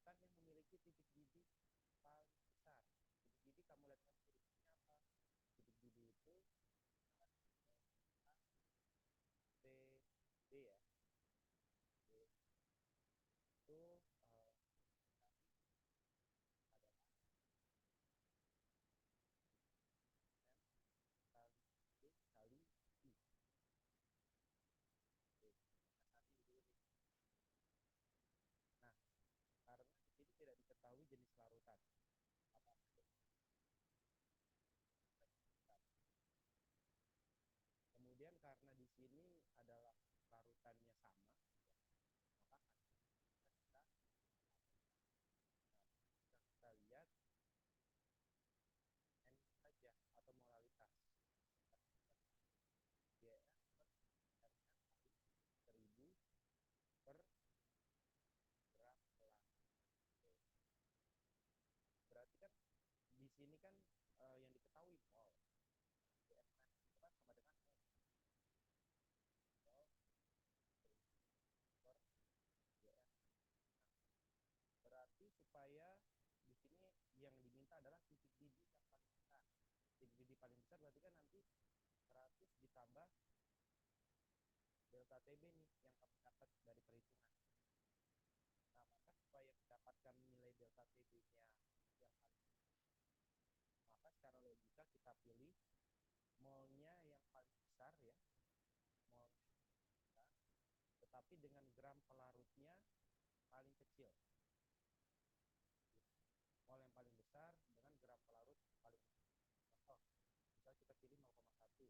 yang memiliki titik didih paling besar. Titik didih kamu lihat kan titiknya apa? Titik didih itu D ya. D itu adalah M kali D kali I. Oke, saat ini dulu nih. Nah, karena di sini tidak diketahui jenis larutan. Apa Kemudian karena di sini adalah larutannya sama, maka kita kita lihat N saja atau molalitas. GR per 1000 per gram pelan. Berarti kan di sini kan yang diketahui mol. GR itu kan sama dengan mol per GR. Berarti supaya di sini yang diminta adalah titik didih yang paling besar. Titik didih paling besar berarti kan nanti 100 ditambah delta TB nih yang kamu dapat dari perhitungan. Nah, maka supaya mendapatkan nilai delta TB-nya yang paling, maka secara logika kita pilih molnya yang paling besar ya, mol besar, tetapi dengan gram pelarutnya paling kecil. Mol yang paling besar dengan gram pelarut paling kecil. Contoh, misal kita pilih 0,1, jadi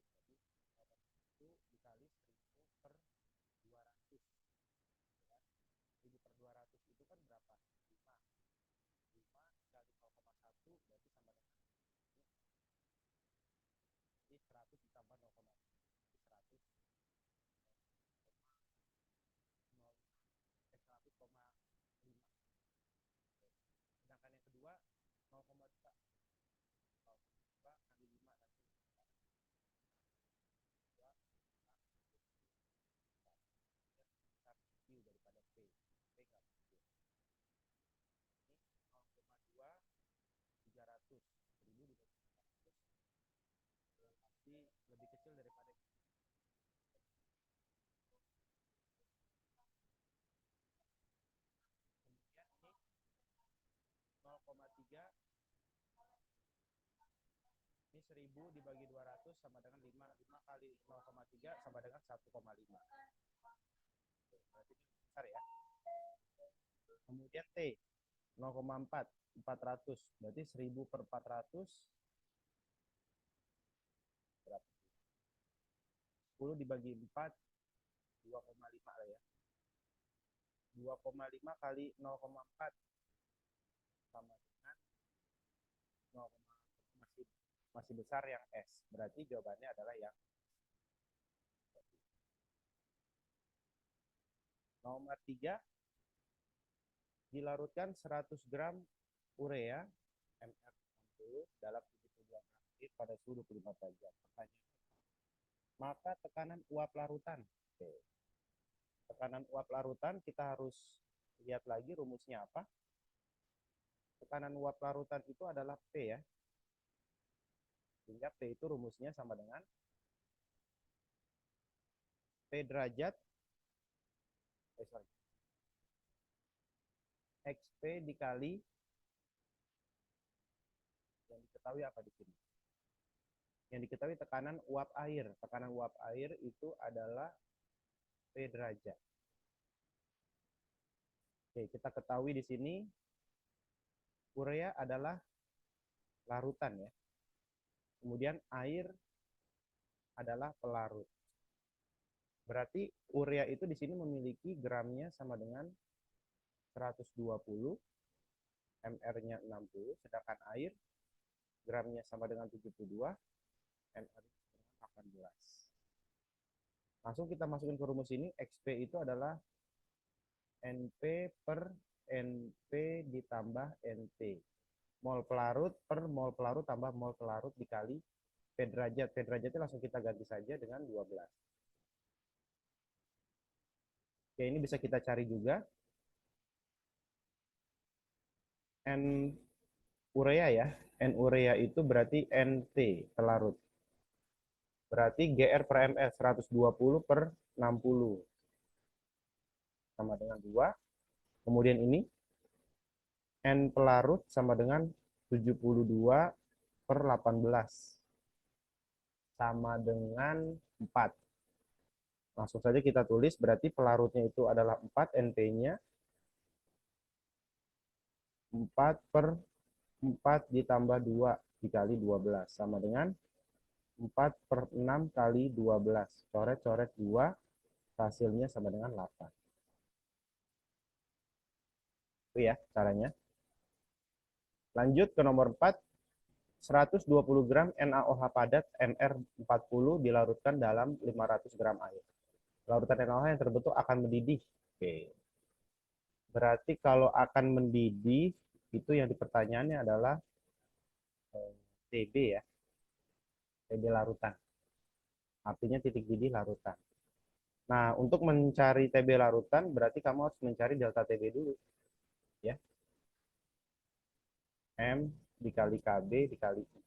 0,1 dikali 1000 per 200. Ya. 1000 per 200 itu kan berapa? 5. 5 kali 0,1 berarti sama dengan ini 100 ditambah 0,1 100 100,5. Sedangkan yang kedua 0,2 kali 5 nanti 2 besar Q daripada P. P nggak kecil. Ini 0,2 300 1000 dibagi 300 pasti lebih kecil daripada kemudian ini 0,3 ini 1000 dibagi 200 sama dengan 5 5 kali 0,3 sama dengan 1,5. Berarti ini besar ya. Kemudian T 0,4 400 berarti 1000 per 400 berapa? 10 dibagi 4 2,5 lah ya. 2,5 kali 0,4 sama dengan 0, masih masih besar yang S. Berarti jawabannya adalah yang nomor 3 dilarutkan 100 gram urea MR60 dalam 72 menit pada suhu 25 derajat. Pertanyaan, maka tekanan uap larutan. Oke. Tekanan uap larutan kita harus lihat lagi rumusnya apa. Tekanan uap larutan itu adalah P ya. Sehingga P itu rumusnya sama dengan P derajat XP dikali yang diketahui apa di sini? Yang diketahui tekanan uap air. Tekanan uap air itu adalah P derajat. Oke, kita ketahui di sini urea adalah larutan ya. Kemudian air adalah pelarut. Berarti urea itu di sini memiliki gramnya sama dengan 120, MR-nya 60, sedangkan air gramnya sama dengan 72, MR-nya sama dengan 18. Langsung kita masukin ke rumus ini, XP itu adalah NP per NP ditambah NT. Mol pelarut per mol pelarut tambah mol pelarut dikali P derajat. P derajatnya langsung kita ganti saja dengan 12. Oke, ini bisa kita cari juga. N urea ya. N urea itu berarti NT pelarut. Berarti GR per ml 120 per 60 sama dengan 2. Kemudian ini N pelarut sama dengan 72 per 18 sama dengan 4. Langsung saja kita tulis, berarti pelarutnya itu adalah 4, NP-nya 4 per 4 ditambah 2 dikali 12 sama dengan 4 per 6 kali 12. Coret-coret 2, hasilnya sama dengan 8. Itu ya caranya. Lanjut ke nomor 4. 120 gram NaOH padat NR40 dilarutkan dalam 500 gram air. Larutan NaOH yang terbentuk akan mendidih. Oke. Berarti kalau akan mendidih, itu yang dipertanyaannya adalah TB ya. TB larutan. Artinya titik didih larutan. Nah, untuk mencari TB larutan, berarti kamu harus mencari delta TB dulu. Ya. M dikali KB dikali I.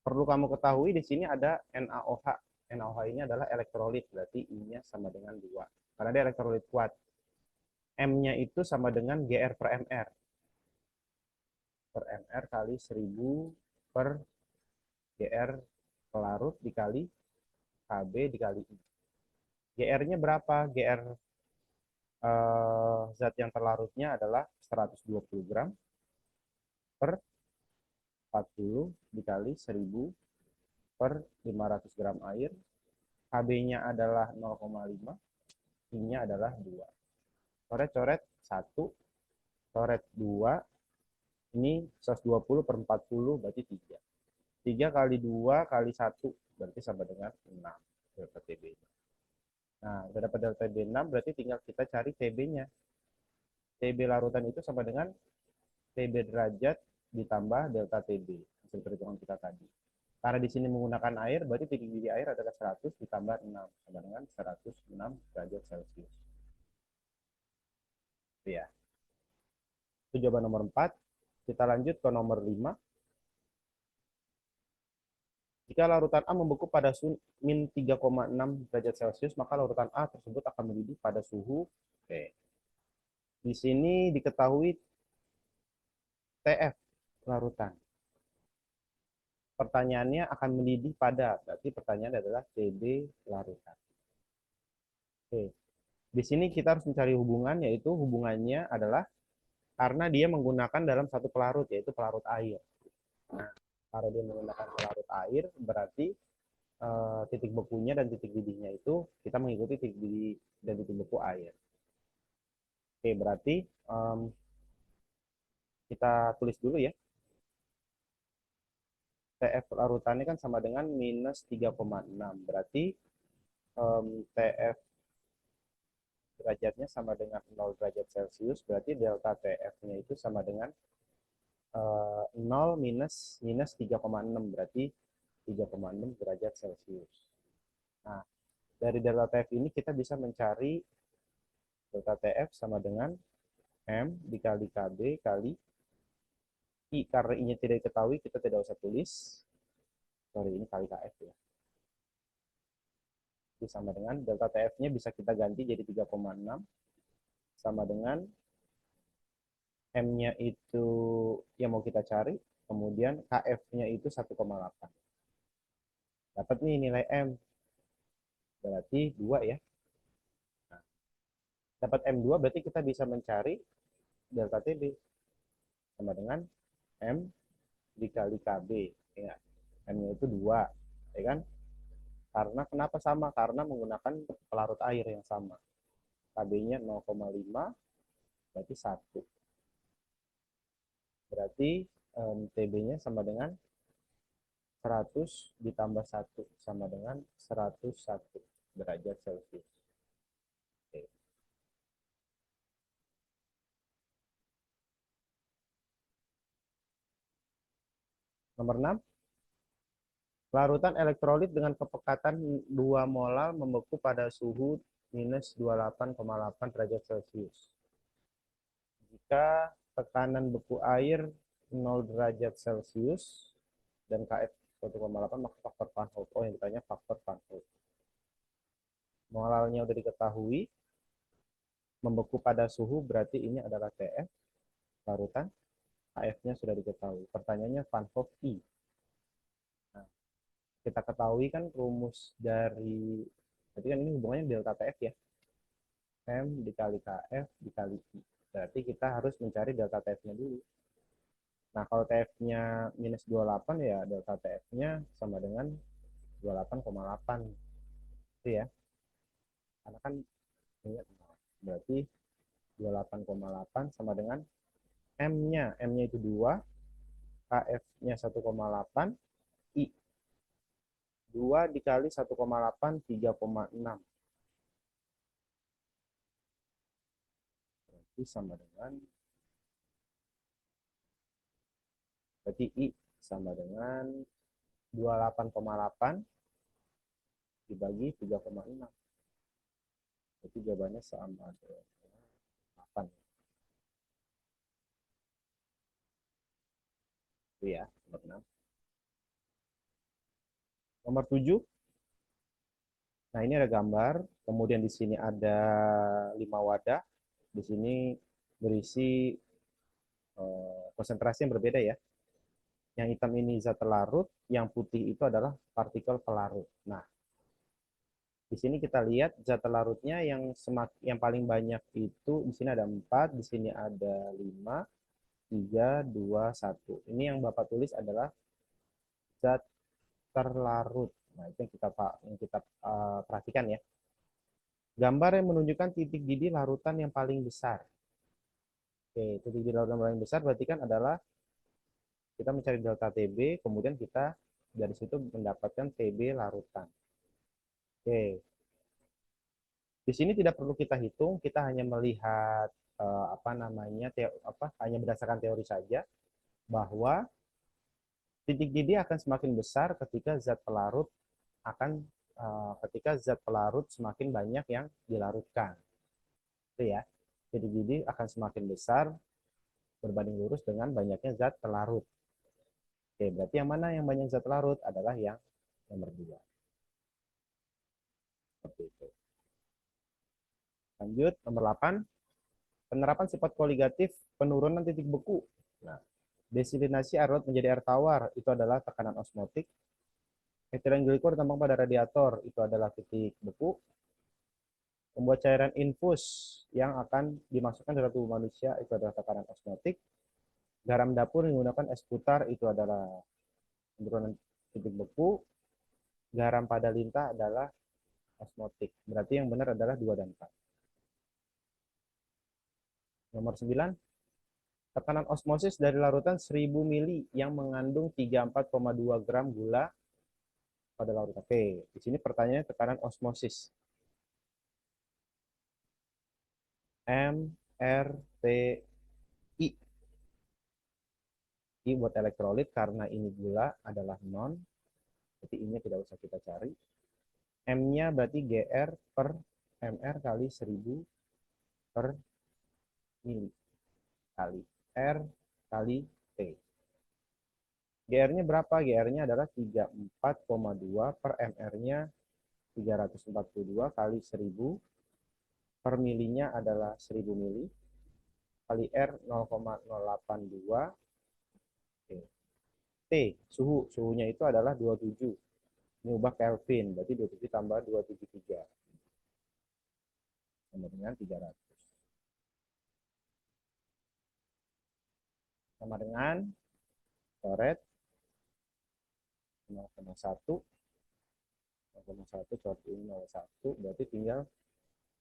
Perlu kamu ketahui di sini ada NaOH. NaOH ini adalah elektrolit, berarti I-nya sama dengan 2. Karena dia elektrolit kuat. M-nya itu sama dengan GR per MR. Per MR kali 1000 per GR pelarut dikali KB dikali I. GR-nya berapa? GR zat yang terlarutnya adalah 120 gram per 40 dikali 1000 per 500 gram air. KB-nya adalah 0,5, I-nya adalah 2. Coret-coret 1, coret 2, ini 120 per 40 berarti 3. 3 kali 2 kali 1 berarti sama dengan 6 delta TB. Nah, udah dapat delta TB 6 berarti tinggal kita cari TB-nya. TB larutan itu sama dengan TB derajat ditambah delta TB, hasil perhitungan kita tadi. Karena di sini menggunakan air, berarti titik didih air adalah 100 ditambah 6 sama dengan 106 derajat Celcius. Itu ya. Itu jawaban nomor 4. Kita lanjut ke nomor 5. Jika larutan A membeku pada suhu min 3,6 derajat Celcius, maka larutan A tersebut akan mendidih pada suhu Oke. Di sini diketahui TF larutan. Pertanyaannya akan mendidih pada, berarti pertanyaan adalah TB larutan. Oke. Di sini kita harus mencari hubungan, yaitu hubungannya adalah karena dia menggunakan dalam satu pelarut, yaitu pelarut air. Nah, kalau dia menggunakan pelarut air, berarti titik bekunya dan titik didihnya itu kita mengikuti titik didih dan titik beku air. Oke, berarti kita tulis dulu ya. TF larutannya kan sama dengan minus 3,6. Berarti TF derajatnya sama dengan 0 derajat Celcius. Berarti delta TF-nya itu sama dengan 0 minus 3,6. Berarti 3,6 derajat Celcius. Nah, dari delta TF ini kita bisa mencari delta TF sama dengan M dikali KB kali I. Karena I-nya tidak diketahui, kita tidak usah tulis. Sorry, ini kali KF ya. Itu sama dengan delta TF-nya bisa kita ganti jadi 3,6 sama dengan M-nya itu yang mau kita cari, kemudian KF-nya itu 1,8. Dapat nih nilai M. Berarti 2 ya. Nah, dapat M2 berarti kita bisa mencari delta TB sama dengan M dikali KB. Ya. M-nya itu 2, ya kan? Karena kenapa sama? Karena menggunakan pelarut air yang sama. KB-nya 0,5 berarti 1. Berarti TB-nya sama dengan 100 ditambah 1 sama dengan 101 derajat Celcius. Oke. Nomor 6. Larutan elektrolit dengan kepekatan 2 molar membeku pada suhu minus 28,8 derajat Celcius. Jika tekanan beku air 0 derajat Celcius dan KF 1,8, maka faktor Van Hout. Oh, yang ditanya faktor Van Hout. Moralnya udah diketahui, membeku pada suhu berarti ini adalah TF, larutan. KF-nya sudah diketahui. Pertanyaannya Van Hout I. Nah, kita ketahui kan rumus dari, berarti kan ini hubungannya delta TF ya. M dikali KF dikali I. Berarti kita harus mencari delta TF-nya dulu. Nah, kalau TF-nya minus 28 ya delta TF-nya sama dengan 28,8. Itu ya. Karena kan ingat, berarti 28,8 sama dengan M-nya. M-nya itu 2, KF-nya 1,8, I. 2 dikali 1,8, 3,6. Berarti sama dengan, berarti I sama dengan 28,8 dibagi 3,6. Berarti jawabannya sama dengan 8. Itu ya, nomor 6. Nomor 7. Nah, ini ada gambar, kemudian di sini ada 5 wadah. Di sini berisi konsentrasi yang berbeda ya. Yang hitam ini zat larut, yang putih itu adalah partikel pelarut. Nah, di sini kita lihat zat larutnya yang paling banyak itu di sini ada 4, di sini ada 5, 3, 2, 1. Ini yang Bapak tulis adalah zat terlarut. Nah, itu yang kita perhatikan ya. Gambar yang menunjukkan titik didih larutan yang paling besar. Oke, titik didih larutan yang paling besar berarti kan adalah kita mencari delta TB, kemudian kita dari situ mendapatkan TB larutan. Oke, di sini tidak perlu kita hitung, kita hanya melihat hanya berdasarkan teori saja bahwa titik didih akan semakin besar ketika zat pelarut semakin banyak yang dilarutkan. Itu ya. Titik didih akan semakin besar berbanding lurus dengan banyaknya zat pelarut. Oke, berarti yang mana yang banyak zat larut adalah yang nomor 2. Seperti itu. Lanjut, nomor 8. Penerapan sifat koligatif penurunan titik beku. Nah, desilinasi air laut menjadi air tawar, itu adalah tekanan osmotik. Etilen glikol ditambahkan pada radiator, itu adalah titik beku. Membuat cairan infus yang akan dimasukkan dalam tubuh manusia, itu adalah tekanan osmotik. Garam dapur menggunakan es putar, itu adalah penurunan titik beku. Garam pada lintah adalah osmotik. Berarti yang benar adalah 2 dan 4. Nomor 9. Tekanan osmosis dari larutan 1000 mili yang mengandung 34,2 gram gula pada larutan. Oke, di sini pertanyaannya tekanan osmosis. M, R, T, I. I buat elektrolit karena ini gula adalah non. Jadi ini tidak usah kita cari. M-nya berarti GR per MR kali 1000 per mili kali R kali T. GR-nya berapa? GR-nya adalah 34,2 per MR-nya 342 kali 1000 per milinya adalah 1000 mili kali R 0,082. Oke. T, suhunya itu adalah 27. Ini ubah Kelvin, berarti 27 tambah 273 sama dengan 300. Sama dengan coret 0,1 coret 0,1 berarti tinggal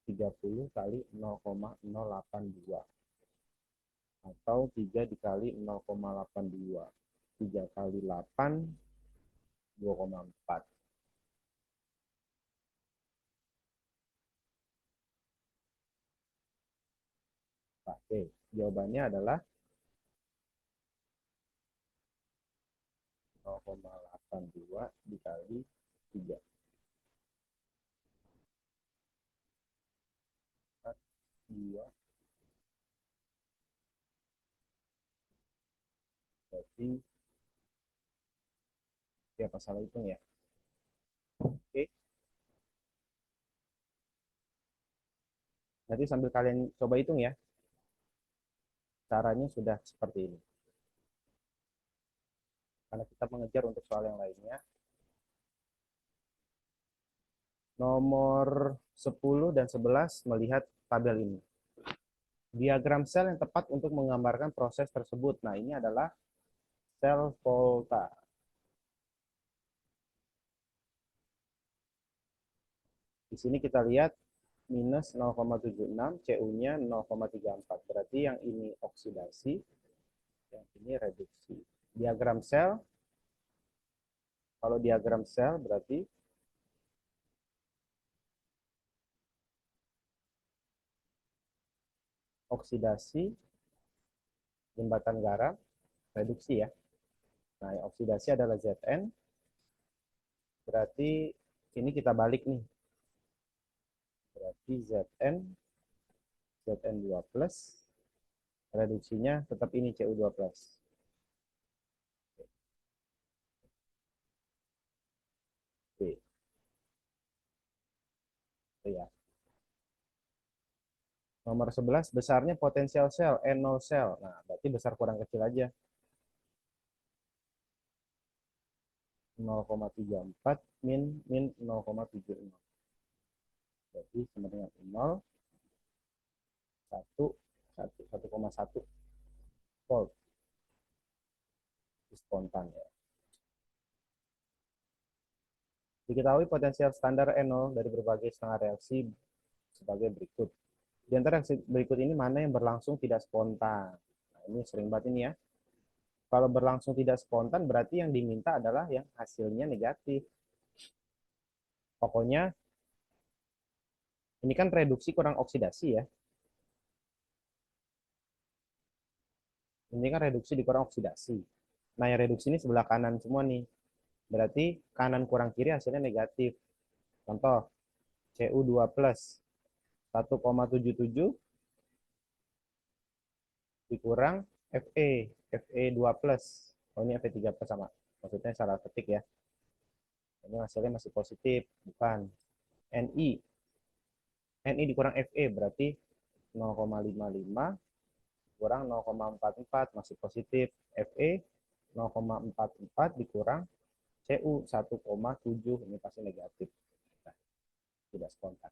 30 kali 0,082 atau 3 dikali 0,82. 3 kali 8 2,4. Oke, jawabannya adalah 0,82 dikali 3. 2 Siapa salah hitung ya. Oke. Nanti sambil kalian coba hitung ya. Caranya sudah seperti ini. Karena kita mengejar untuk soal yang lainnya. Nomor 10 dan 11 melihat tabel ini. Diagram sel yang tepat untuk menggambarkan proses tersebut. Nah, ini adalah sel volta. Di sini kita lihat minus 0,76, CU-nya 0,34. Berarti yang ini oksidasi, yang ini reduksi. Diagram sel, kalau diagram sel berarti oksidasi, jembatan garam, reduksi ya. Nah, yang oksidasi adalah Zn, berarti ini kita balik nih. Berarti Zn2 plus, reduksinya tetap ini Cu2 plus. Oke. Ya. Nomor 11, besarnya potensial sel, N0 sel. Nah, berarti besar kurang kecil aja. 0,34 min 0,70. Berarti sama dengan 0, 1,1 volt. Spontan ya. Diketahui potensial standar N0 dari berbagai setengah reaksi sebagai berikut. Di antara reaksi berikut ini mana yang berlangsung tidak spontan? Nah, ini sering banget ini ya. Kalau berlangsung tidak spontan berarti yang diminta adalah yang hasilnya negatif. Pokoknya ini kan reduksi kurang oksidasi ya. Ini kan reduksi dikurang oksidasi. Nah, yang reduksi ini sebelah kanan semua nih. Berarti kanan kurang kiri hasilnya negatif. Contoh, Cu2 plus 1,77 dikurang Fe2 plus. Oh, ini Fe3 plus sama. Maksudnya salah ketik ya. Ini hasilnya masih positif, bukan. Ni. Ni dikurang Fe berarti 0,55 kurang 0,44 masih positif. Fe 0,44 dikurang Cu 1,7 ini pasti negatif. Nah, tidak spontan.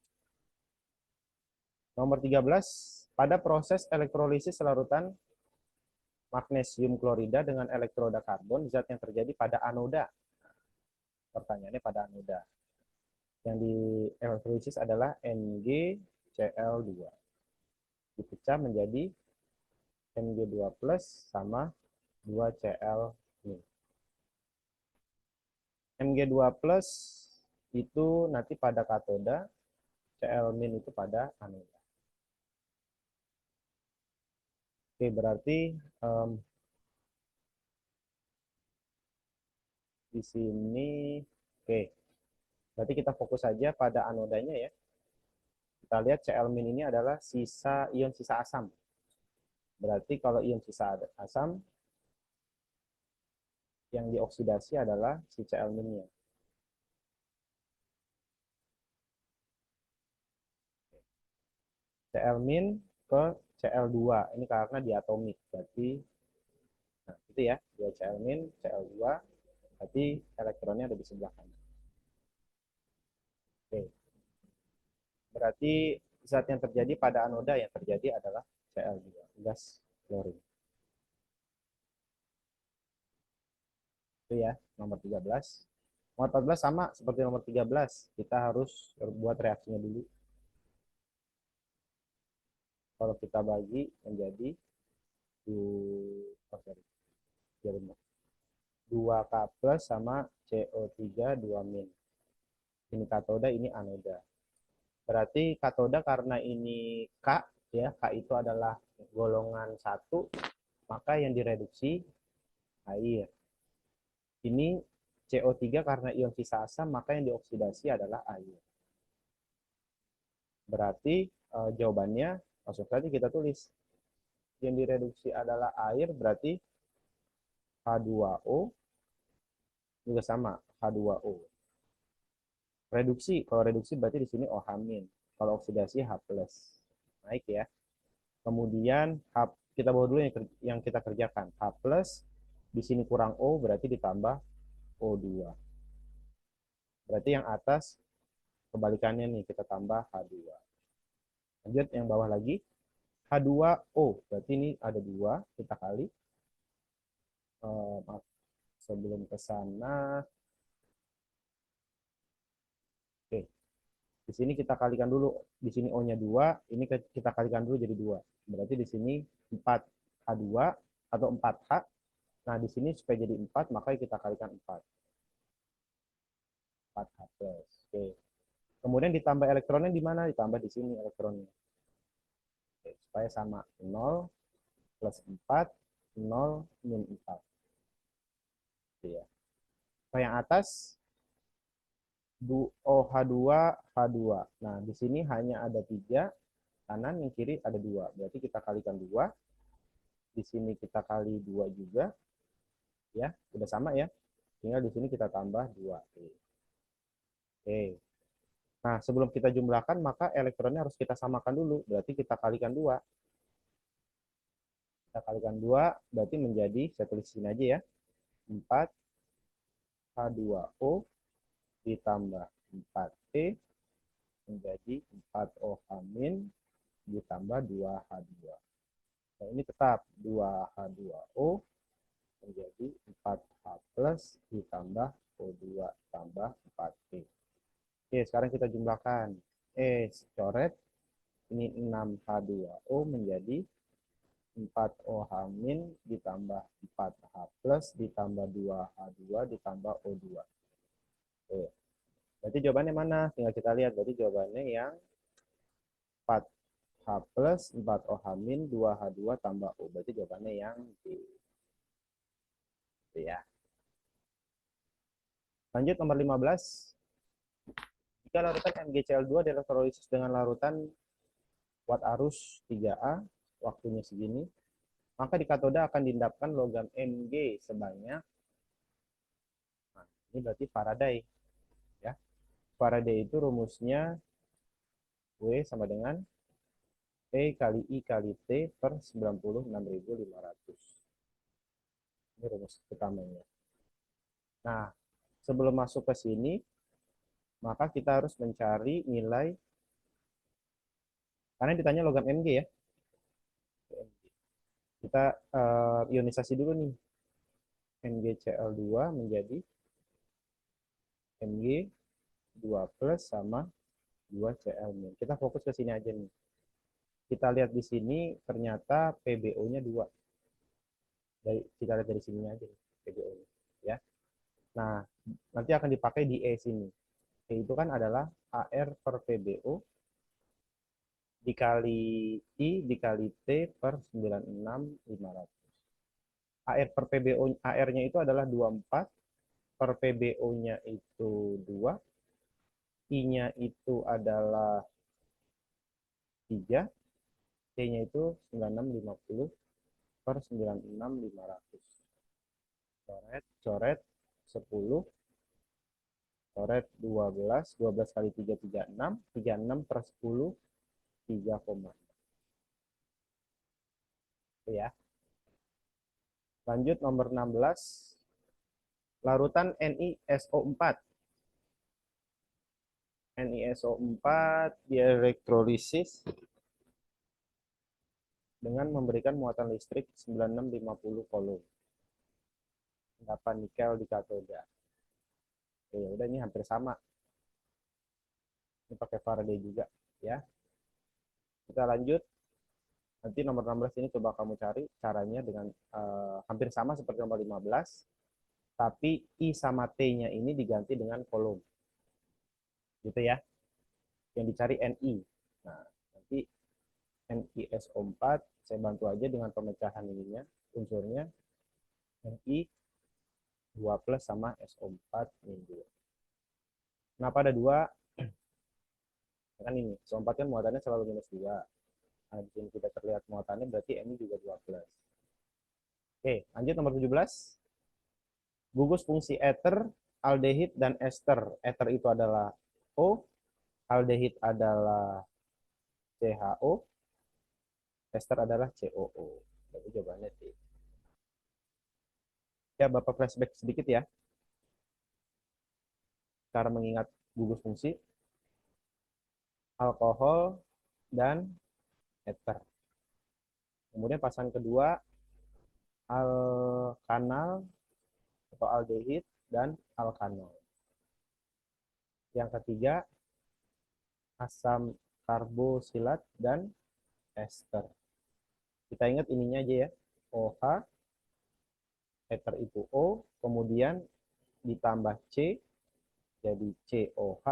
Nomor 13, pada proses elektrolisis larutan magnesium klorida dengan elektroda karbon, zat yang terjadi pada anoda. Pertanyaannya pada anoda. Yang di elektrolisis adalah NgCl2. Dipecah menjadi Mg2 plus sama 2Cl min. Mg2 plus itu nanti pada katoda, Cl min itu pada anoda. Oke, berarti di sini, oke. Berarti kita fokus saja pada anodanya ya. Kita lihat Cl min ini adalah ion sisa asam. Berarti kalau ion sisa asam, yang dioksidasi adalah si Cl minnya. Cl min ke Cl2. Ini karena diatomik. Berarti, nah itu ya, 2 Cl min, Cl2. Berarti elektronnya ada di sebelah kanan. Oke. Berarti zat yang terjadi pada anoda yang terjadi adalah Cl2, gas klorin. Itu ya, nomor 13. Nomor 14 sama seperti nomor 13. Kita harus buat reaksinya dulu. Kalau kita bagi menjadi 2K plus sama CO3 2 min. Ini katoda, ini anoda. Berarti katoda karena ini K, ya, K itu adalah golongan 1, maka yang direduksi air. Ini CO3 karena ion sisa asam, maka yang dioksidasi adalah air. Berarti jawabannya langsung saja kita tulis. Yang direduksi adalah air, berarti H2O juga sama, H2O. Reduksi, kalau reduksi berarti di sini OH-. Kalau oksidasi H+. Naik ya. Kemudian kita bawa dulu yang kita kerjakan. H+, di sini kurang O berarti ditambah O2. Berarti yang atas kebalikannya nih, kita tambah H2. Lanjut yang bawah lagi. H2O, berarti ini ada 2, kita kali. Maaf, sebelum ke sana. Oke, di sini kita kalikan dulu. Di sini O-nya 2, ini kita kalikan dulu jadi 2. Berarti di sini 4H2 atau 4H. Nah, di sini supaya jadi 4, maka kita kalikan 4. 4H+. Oke. Kemudian ditambah elektronnya di mana? Ditambah di sini elektronnya. Oke, supaya sama. 0 plus 4, 0 min 4. Oke, ya. Nah, yang atas OH2, H2. Nah, di sini hanya ada 3, kanan, yang kiri ada 2. Berarti kita kalikan 2. Di sini kita kali 2 juga. Ya, udah sama ya. Tinggal di sini kita tambah 2. Oke. Nah, sebelum kita jumlahkan, maka elektronnya harus kita samakan dulu. Berarti kita kalikan 2. Kita kalikan 2, berarti menjadi, saya tulis sini aja ya, 4 H2O ditambah 4P menjadi 4OH- ditambah 2H2. Nah, ini tetap 2H2O menjadi 4H plus ditambah O2 tambah 4P. Oke, sekarang kita jumlahkan. Coret. Ini 6H2O menjadi 4OH- ditambah 4H plus ditambah 2H2 ditambah O2. Oke. Berarti jawabannya mana? Tinggal kita lihat. Berarti jawabannya yang 4H plus 4OH- 2H2 tambah O. Berarti jawabannya yang D. Itu ya. Lanjut nomor 15. Jika larutan MgCl2 direktrolisis dengan larutan kuat arus 3A, waktunya segini, maka di katoda akan diendapkan logam Mg sebanyak, nah, ini berarti Faraday. Ya. Faraday itu rumusnya W sama dengan P kali I kali T per 96.500. Ini rumus utamanya. Nah, sebelum masuk ke sini, maka kita harus mencari nilai, karena ditanya logam Mg ya. Kita ionisasi dulu nih. MgCl2 menjadi Mg 2 plus sama 2Cl-. Kita fokus ke sini aja nih. Kita lihat di sini ternyata PbO-nya 2. Kita lihat dari sini aja nih, PbO-nya. Ya. Nah, nanti akan dipakai di E sini. E itu kan adalah AR per PbO dikali I dikali T per 96.500. AR per PbO, AR-nya itu adalah 24, per PbO-nya itu 2, I-nya itu adalah 3, T-nya itu 9650 per 96.500. Coret, coret, 10, coret 12, 12 kali 3, 36, 36 per 10, 3, itu ya. Lanjut nomor 16, larutan NiSO4. NiSO4 dielektrolisis dengan memberikan muatan listrik 9650 coulomb. Endapan nikel di katoda. Oke, ya udah, ini hampir sama. Ini pakai Faraday juga ya. Kita lanjut. Nanti nomor 16 ini coba kamu cari caranya dengan hampir sama seperti nomor 15, tapi I sama T-nya ini diganti dengan kolom. Gitu ya. Yang dicari Ni. Nah, nanti NiSO4 saya bantu aja dengan pemecahan ininya, unsurnya Ni 2 plus sama SO4 min 2. Kenapa ada 2? Kan ini, SO4 kan muatannya selalu minus 2. Nah, di sini tidak terlihat muatannya, berarti Ni juga 2 plus. Oke, lanjut nomor 17. Gugus fungsi ether, aldehid, dan ester. Ether itu adalah O, aldehid adalah CHO, ester adalah COO. Jadi jawabannya D. Ya, Bapak flashback sedikit ya, cara mengingat gugus fungsi, alkohol, dan ether. Kemudian pasangan kedua, alkanal atau aldehid dan alkanol. Yang ketiga, asam karbosilat dan ester. Kita ingat ininya aja ya. OH, ether itu O, kemudian ditambah C, jadi COH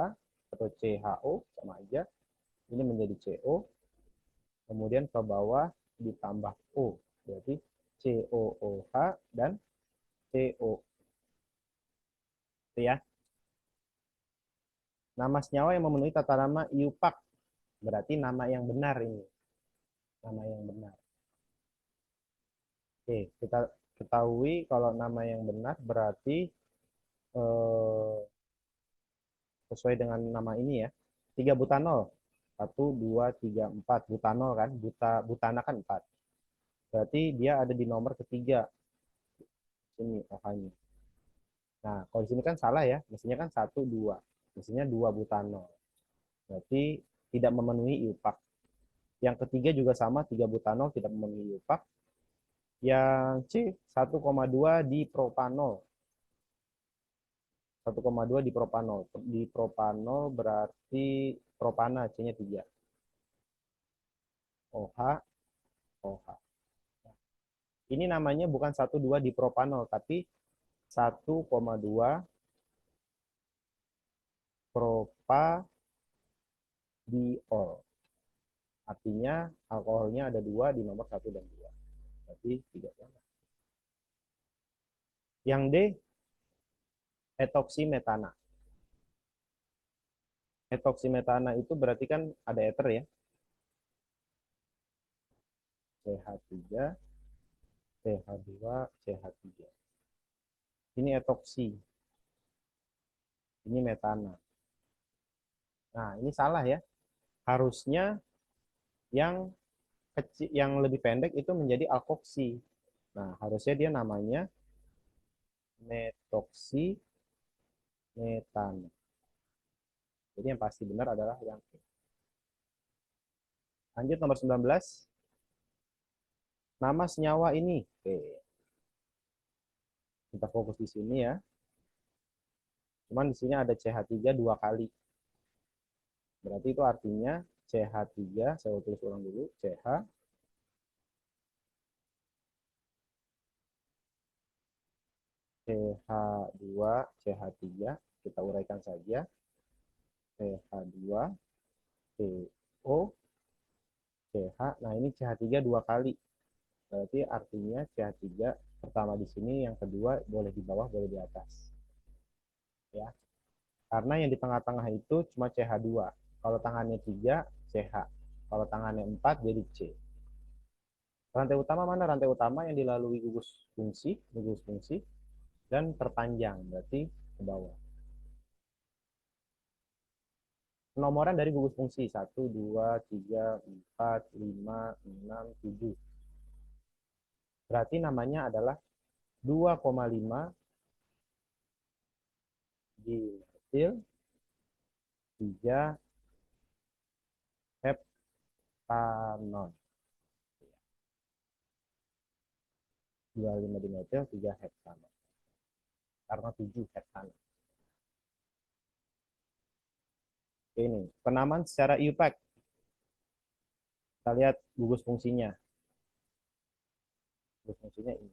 atau CHO, sama aja. Ini menjadi CO, kemudian ke bawah ditambah O, berarti COOH dan CO. Itu ya. Nama senyawa yang memenuhi tata nama IUPAC, berarti nama yang benar ini. Nama yang benar. Oke, kita ketahui kalau nama yang benar berarti sesuai dengan nama ini ya. 3 butanol. 1, 2, 3, 4. Butanol kan, butana kan 4. Berarti dia ada di nomor ketiga. Ini OH-nya. Nah, kalau di sini kan salah ya. Mestinya kan 1, 2. Mestinya 2 butanol. Berarti tidak memenuhi IUPAC. Yang ketiga juga sama, 3 butanol tidak memenuhi IUPAC. Yang C, 1,2 di propanol. 1,2 di propanol. Di propanol berarti propana, C-nya 3. OH, OH. Ini namanya bukan 1,2 di propanol, tapi 1,2 propadiol. Artinya alkoholnya ada 2 di nomor 1 dan 2. Berarti 3. Yang D, etoksimetana. Etoksimetana itu berarti kan ada ether ya. CH3, CH2, CH3. Ini etoksi. Ini metana. Nah, ini salah ya. Harusnya yang kecil, yang lebih pendek itu menjadi alkoksi. Nah, harusnya dia namanya metoksimetana. Jadi yang pasti benar adalah yang E. Lanjut nomor 19. Nama senyawa ini. Oke. Kita fokus di sini ya. Cuman di sini ada CH3 2 kali. Berarti itu artinya CH3, saya tulis ulang dulu, CH, CH2, CH3, kita uraikan saja, CH2, CO, CH, nah ini CH3 2 kali, berarti artinya CH3 pertama di sini, yang kedua boleh di bawah, boleh di atas. Ya, karena yang di tengah-tengah itu cuma CH2, kalau tangannya 3, CH, kalau tangannya 4 jadi C. Rantai utama mana? Rantai utama yang dilalui gugus fungsi, dan terpanjang, berarti ke bawah. Penomoran dari gugus fungsi 1, 2, 3, 4, 5, 6, 7. Berarti namanya adalah 2,5 di metil 3 heptanon. 25 di metil 3 heptanon. Karena 7 heptanon. Ini penamaan secara IUPAC. Kita lihat gugus fungsinya. Gugus fungsinya ini.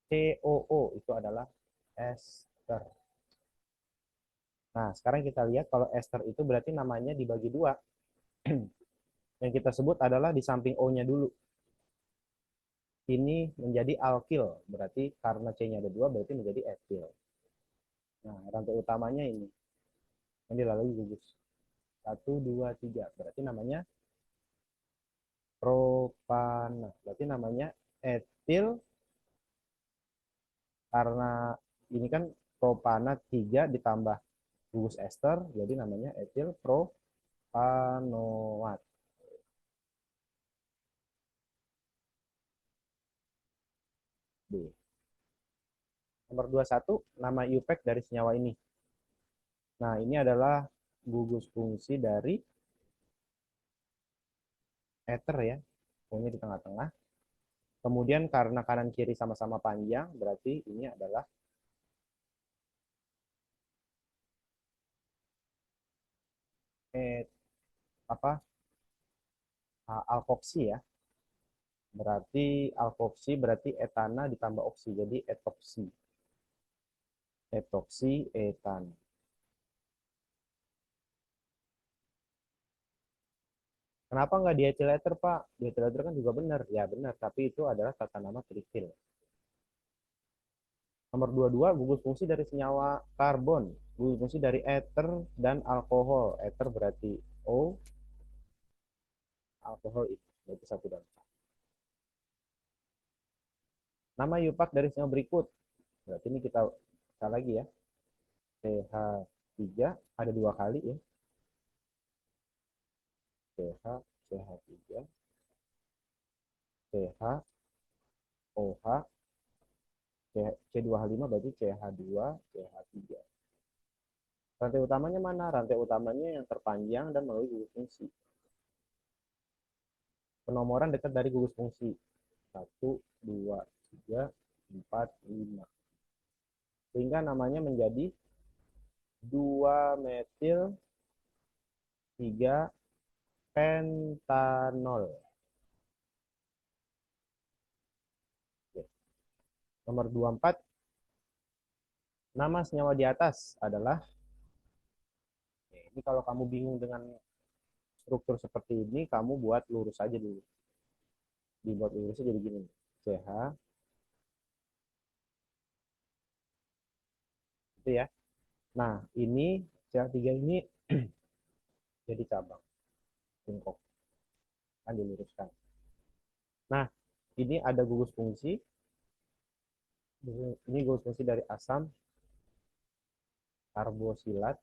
COO itu adalah ester. Nah, sekarang kita lihat kalau ester itu berarti namanya dibagi 2. Yang kita sebut adalah di samping O-nya dulu. Ini menjadi alkil, berarti karena C-nya ada 2, berarti menjadi etil. Nah, rantai utamanya ini. Yang dilalui gugus. 1, 2, 3. Berarti namanya propana. Berarti namanya etil Karena ini kan propana 3 ditambah gugus ester, jadi namanya etil propanoat. B. Nomor 21, nama IUPAC dari senyawa ini. Nah, ini adalah gugus fungsi dari ether ya, pokoknya di tengah-tengah. Kemudian karena kanan kiri sama-sama panjang, berarti ini adalah apa alkoksi ya. Berarti alkoksi berarti etana ditambah oksi, jadi etoksi. Etoksi etana. Kenapa nggak diethyl ether, Pak? Diethyl ether kan juga benar. Ya benar, tapi itu adalah tata nama trifil. Nomor 22, gugus fungsi dari senyawa karbon. Gugus fungsi dari ether dan alkohol. Ether berarti O, alkohol itu berarti 1 dan 4. Nama IUPAC dari senyawa berikut. Berarti ini kita baca lagi ya. CH3 ada 2 kali ya. CH, CH3, CH, OH, C2H5 berarti CH2, CH3. Rantai utamanya mana? Rantai utamanya yang terpanjang dan melalui gugus fungsi. Penomoran dekat dari gugus fungsi. 1, 2, 3, 4, 5. Sehingga namanya menjadi 2 metil 3 pentanol. Oke. Nomor 24, nama senyawa di atas adalah, ini kalau kamu bingung dengan struktur seperti ini, kamu buat lurus aja dulu. Dibuat lurusnya jadi gini. CH, itu ya. Nah, ini CH3 ini jadi cabang. Bengkok. Kan diluruskan. Nah, ini ada gugus fungsi. Ini gugus fungsi dari asam karbosilat.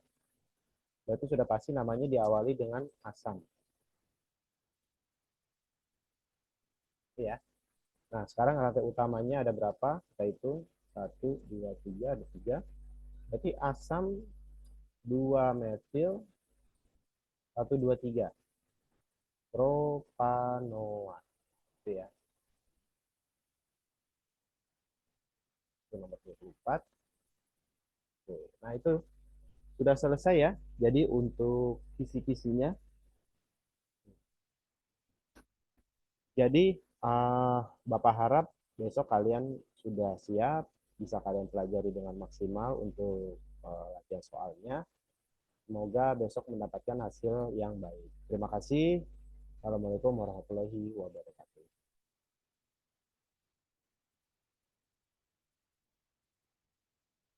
Berarti sudah pasti namanya diawali dengan asam. Ya. Nah, sekarang rantai utamanya ada berapa? Kita hitung. 1, 2, 3, ada 3. Berarti asam 2 metil 1, 2, 3. Propanoat. Itu ya. Itu nomor 24. Oke. Nah, itu sudah selesai ya. Jadi untuk kisi-kisinya. Jadi Bapak harap besok kalian sudah siap, bisa kalian pelajari dengan maksimal untuk latihan soalnya. Semoga besok mendapatkan hasil yang baik. Terima kasih. Assalamualaikum warahmatullahi wabarakatuh.